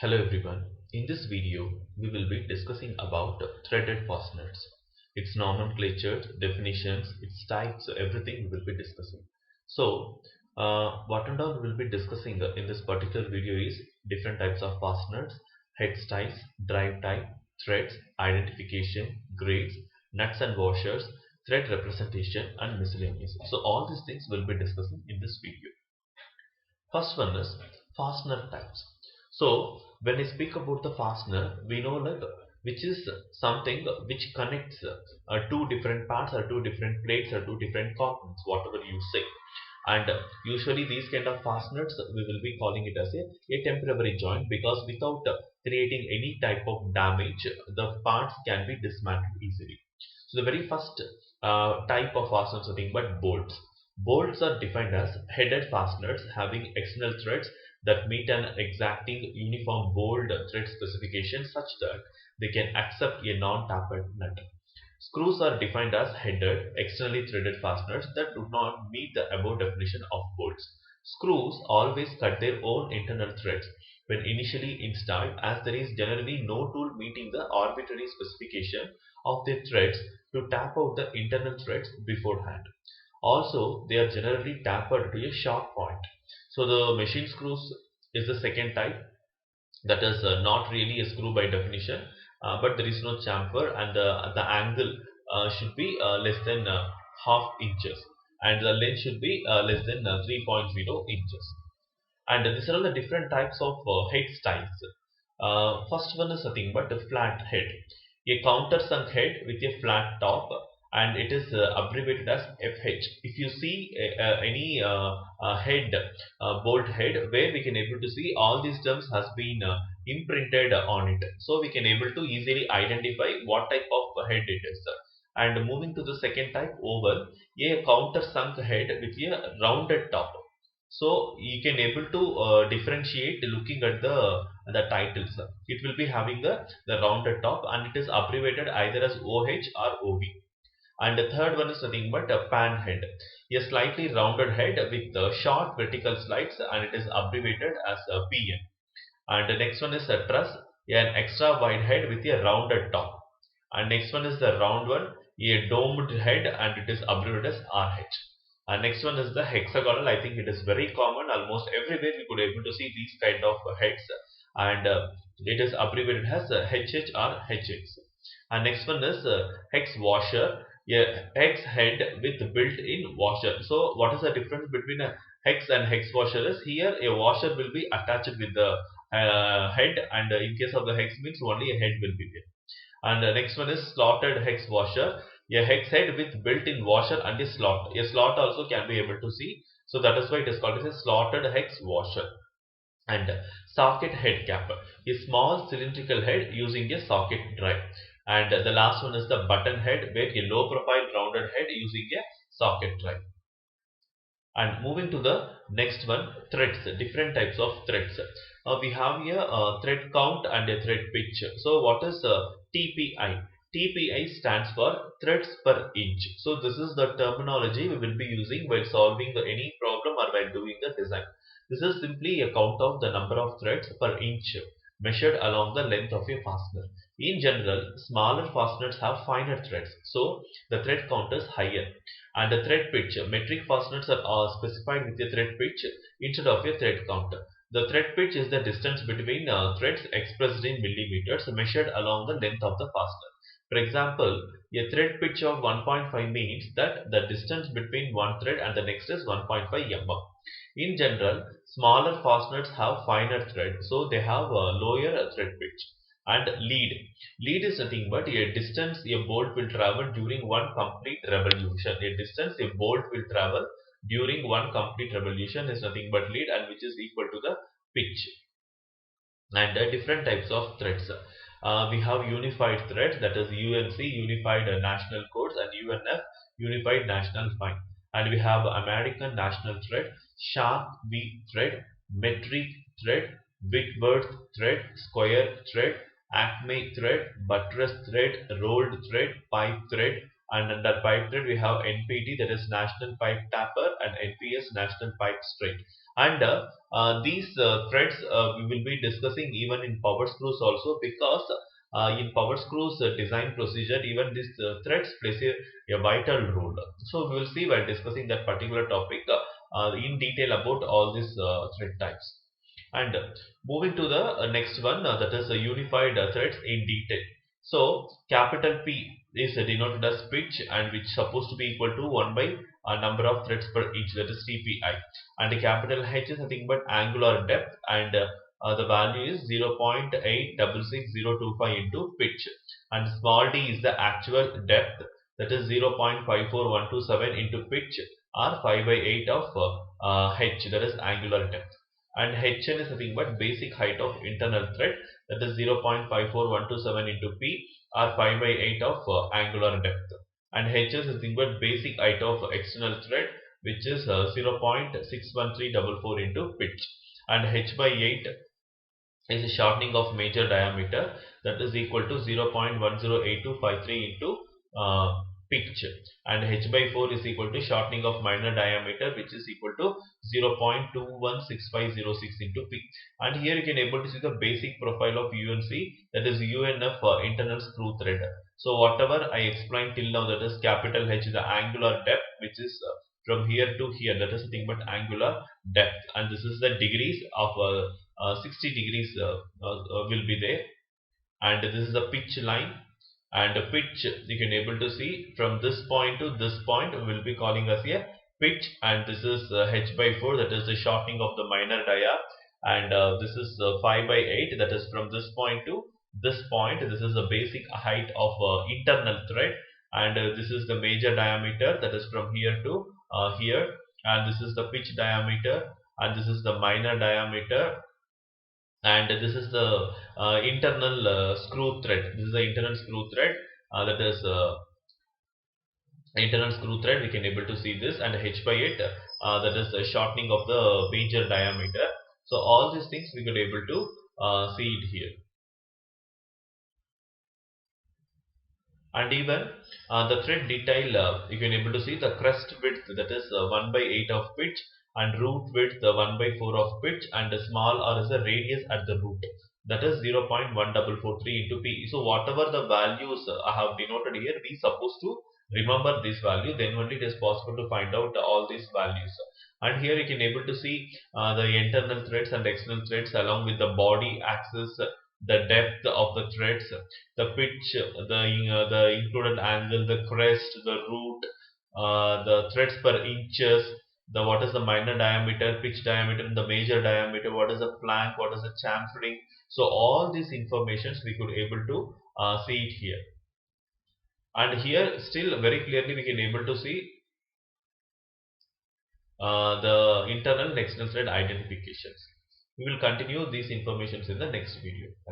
Hello everyone. In this video, we will be discussing about threaded fasteners. Its nomenclature, definitions, its types, everything we will be discussing. What and all we will be discussing in this particular video is different types of fasteners, head styles, drive type, threads, identification, grades, nuts and washers, thread representation, and miscellaneous. So all these things we will be discussing in this video. First one is fastener types. So when I speak about the fastener, we know like which is something which connects two different parts or two different plates or two different components, whatever you say. And usually these kind of fasteners we will be calling it as a temporary joint, because without creating any type of damage, the parts can be dismantled easily. So the very first type of fasteners are nothing but bolts. Bolts are defined as headed fasteners having external threads that meet an exacting uniform bolt thread specification such that they can accept a non-tapered nut. Screws are defined as headed, externally threaded fasteners that do not meet the above definition of bolts. Screws always cut their own internal threads when initially installed, as there is generally no tool meeting the arbitrary specification of their threads to tap out the internal threads beforehand. Also, they are generally tapered to a sharp point. So the machine screws is the second type, that is not really a screw by definition, but there is no chamfer, and the angle should be less than half inches, and the length should be less than 3.0 inches. And these are all the different types of head styles. First one is nothing but a flat head, a countersunk head with a flat top, and it is abbreviated as FH. If you see any head, bolt head, where we can able to see all these terms has been imprinted on it, so we can able to easily identify what type of head it is. And moving to the second type, oval, a countersunk head with a rounded top. So you can able to differentiate looking at the titles. It will be having the rounded top, and it is abbreviated either as OH or OV. And the third one is nothing but a pan head, a slightly rounded head with short vertical slides, and it is abbreviated as a PN. And the next one is a truss, an extra wide head with a rounded top. And next one is the round one, a domed head, and it is abbreviated as RH. And next one is the hexagonal. I think it is very common, almost everywhere we could able to see these kind of heads, and it is abbreviated as HH or HX. And next one is hex washer, a hex head with built-in washer. So what is the difference between a hex and hex washer is, here a washer will be attached with the head, and in case of the hex means only a head will be there. And the next one is slotted hex washer, a hex head with built-in washer and a slot. A slot also can be able to see, so that is why it is called as a slotted hex washer. And socket head cap, a small cylindrical head using a socket drive. And the last one is the button head, where a low profile rounded head using a socket drive. And moving to the next one, threads, different types of threads. We have here a thread count and a thread pitch. So what is TPI? TPI stands for threads per inch. So this is the terminology we will be using while solving any problem or while doing the design. This is simply a count of the number of threads per inch measured along the length of a fastener. In general, smaller fasteners have finer threads, so the thread count is higher. And the thread pitch, metric fasteners are specified with a thread pitch instead of a thread count. The thread pitch is the distance between threads expressed in millimeters measured along the length of the fastener. For example, a thread pitch of 1.5 means that the distance between one thread and the next is 1.5 mm. In general, smaller fasteners have finer thread, so they have a lower thread pitch. And lead. Lead is nothing but a distance a bolt will travel during one complete revolution. A distance a bolt will travel during one complete revolution is nothing but lead, and which is equal to the pitch. And different types of threads. We have unified threads, that is UNC, Unified National Codes, and UNF, Unified National Fine. And we have American National Thread, Sharp V thread, metric thread, Whitworth thread, square thread, Acme thread, buttress thread, rolled thread, pipe thread. And under pipe thread we have NPT, that is National Pipe Tapper, and NPS, National Pipe Straight. And these threads we will be discussing even in power screws also, because in power screws design procedure, even these threads plays a vital role. So we will see while discussing that particular topic in detail about all these thread types. And moving to the next one, that is unified threads in detail. So capital P is denoted as pitch, and which is supposed to be equal to 1 by number of threads per inch, that is TPI. And the capital H is nothing but angular depth, and the value is 0.866025 into pitch. And small d is the actual depth, that is 0.54127 into pitch, or 5 by 8 of H, that is angular depth. And Hn is nothing but basic height of internal thread, that is 0.54127 into P, or 5 by 8 of angular depth. And Hs is nothing but basic height of external thread, which is 0.61344 into pitch. And H by 8 is a shortening of major diameter, that is equal to 0.108253 into pitch. And H by 4 is equal to shortening of minor diameter, which is equal to 0.216506 into P. And here you can able to see the basic profile of UNC, that is UNF internal screw thread. So whatever I explained till now, that is capital H is the angular depth, which is from here to here, that is nothing but angular depth, and this is the degrees of 60 degrees will be there. And this is the pitch line, and the pitch you can able to see from this point to this point we will be calling as a pitch. And this is H by 4, that is the shortening of the minor dia. And this is 5 by 8, that is from this point to this point. This is the basic height of internal thread. And this is the major diameter, that is from here to here. And this is the pitch diameter, and this is the minor diameter. And this is the internal screw thread. This is the internal screw thread, that is internal screw thread, we can able to see this. And H by 8, that is the shortening of the major diameter. So all these things we could able to see it here. And even the thread detail, you can able to see the crest width, that is 1 by 8 of pitch, and root width 1 by 4 of pitch, and a small r is the radius at the root, that is 0.1443 into P. So whatever the values I have denoted here, we supposed to remember this value, then only it is possible to find out all these values. And here you can able to see the internal threads and external threads along with the body axis, the depth of the threads, the pitch, the included angle, the crest, the root, the threads per inches, the what is the minor diameter, pitch diameter, and the major diameter, what is the flank, what is the chamfering. So all these informations we could able to see it here. And here still very clearly we can able to see the internal and external thread identifications. We will continue these informations in the next video. Thank you.